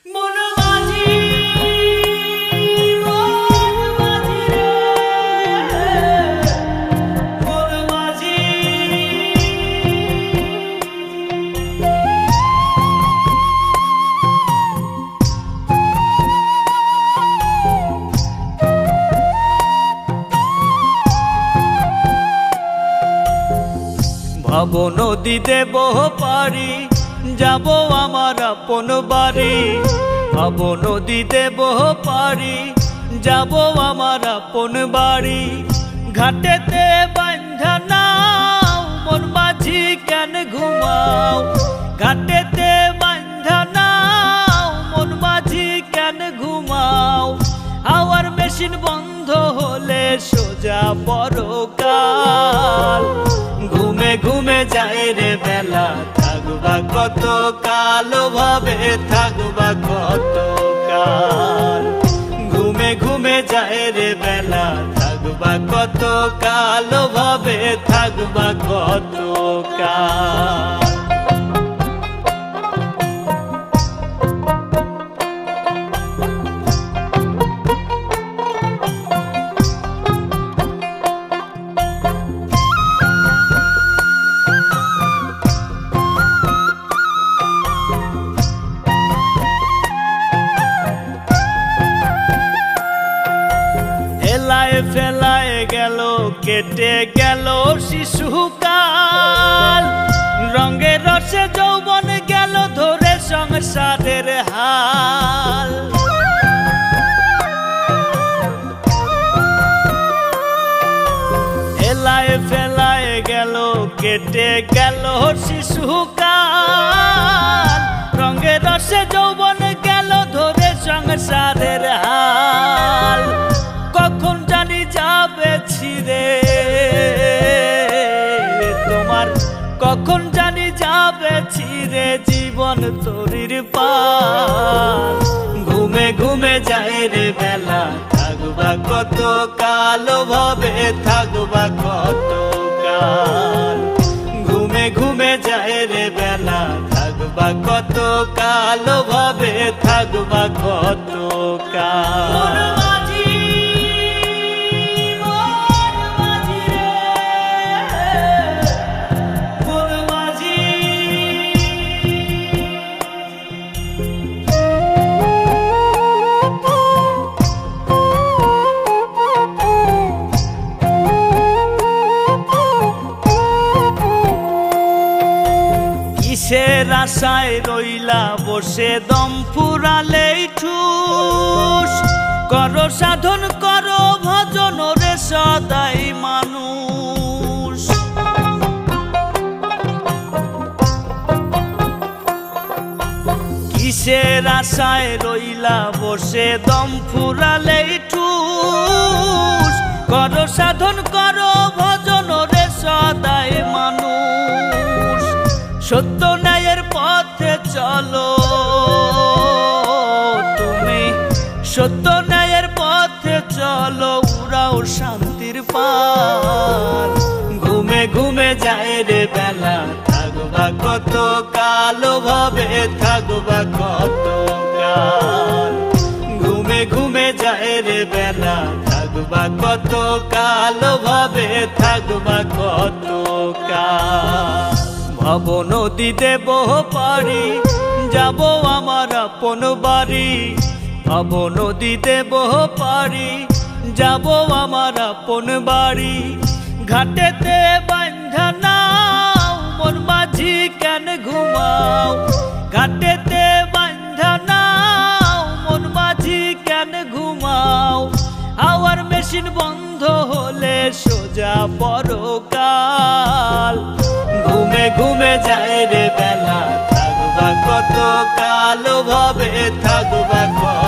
ভাব নদী দেব পারি যাব আমার আপন বাড়ি। ভাব নদী দেব পারি যাব আমার আপন বাড়ি। ঘাটেতে বান্ধা নাও মন মাঝি কেন ঘুমাও। ঘাটেতে বান্ধা নাও মন মাঝি কেন ঘুমাও। হাওয়ার মেশিন বন্ধ হলে সোজা পরকাল। ঘুমে ঘুমে যায় রে বেলা থাকবা কত কাল ভাবে থাকবা কত কাল। ঘুমে ঘুমে যায় রে বেলা থাকবা কত কাল ভাবে থাকবা কত কাল। ফেলায় গেল কেটে গেল শিশুকাল। রঙে রসে যৌবন গেল ধরে সংসারের হাল। এলায় ফেলায় গেল কেটে গেল শিশুকাল। রঙে রসে যৌবন গেল ধরে সংসারের হাল। কখন জানি যাবে ছিঁড়ে তোমার, কখন জানি যাবে ছিঁড়ে জীবন তরির পাল। ঘুমে ঘুমে যায় রে বেলা থাকবা কত কাল ভাবে থাকবা কত কাল। ঘুমে ঘুমে যায় রে বেলা থাকবা কত কাল ভাবে থাকবা কত কাল। কিসের আশায় রইলা বসে দম ফুরালেই ঠুস। করো সাধন করো ভজন রে সদাই মানুষ। কিসের আশায় রইলা বসে দম ফুরালেই ঠুস। করো সাধন করো ভজন রে সদাই মানুষ। সত্য ন্যায়ের পথে চলো তুমি, সত্য ন্যায়ের পথে চলো উড়াও শান্তির পাল। ঘুমে ঘুমে যায় রে বেলা থাকবা কত কাল ভাবে থাকবা কত কাল। ঘুমে ঘুমে যায় রে বেলা থাকবা কত কাল ভাবে থাকবা কত কাল। ভাব নদী দেব পারি যাব আমার আপন বাড়ি। ভাব নদী দেব পারি যাব আমার আপন বাড়ি। ঘাটেতে বান্ধা নাও মন মাঝি কেন ঘুমাও। ঘাটেতে বান্ধা নাও মন মাঝি কেন ঘুমাও। হাওয়ার মেশিন বন্ধ হলে সোজা পরকাল। ঘুমে ঘুমে যায় রে বেলা থাকবা কত কাল ভাবে থাকবা কত